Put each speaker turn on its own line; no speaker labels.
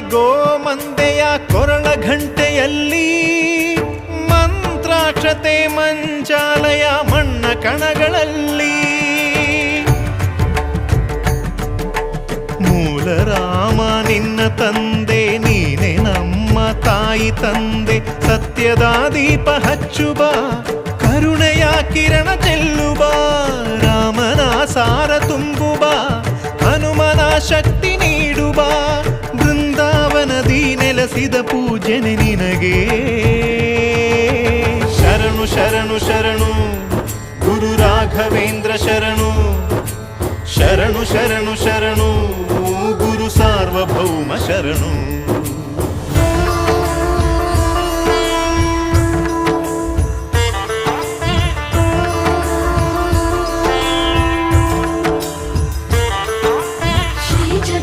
ಗೋಮಂದೆಯ ಕೊರಳ ಘಂಟೆಯಲ್ಲಿ ಮಂತ್ರಾಕ್ಷತೆ ಮಂಚಾಲಯ ಮಣ್ಣ ಕಣಗಳಲ್ಲಿ ಮೂಲ ರಾಮ ನಿನ್ನ ತಂದೆ ನೀನೆ ನಮ್ಮ ತಾಯಿ ತಂದೆ ಸತ್ಯದ ದೀಪ ಹಚ್ಚುಬ ಕರುಣೆಯ ಕಿರಣ ಚೆಲ್ಲುಬ ರಾಮನ ಸಾರ ತುಂಬುಬ ಹನುಮನ ಶಕ್ತಿ ನೀಡುಬ ಬೃಂದಾವನದಿ ನೆಲೆಸಿದ ಪೂಜನೆ ನಿನಗೆ ಶರಣು ಶರಣು ಶರಣು ಗುರು ರಾಘವೇಂದ್ರ ಶರಣು ಶರಣು ಶರಣು ಶರಣು ಗುರು ಸಾರ್ವಭೌಮ ಶರಣು.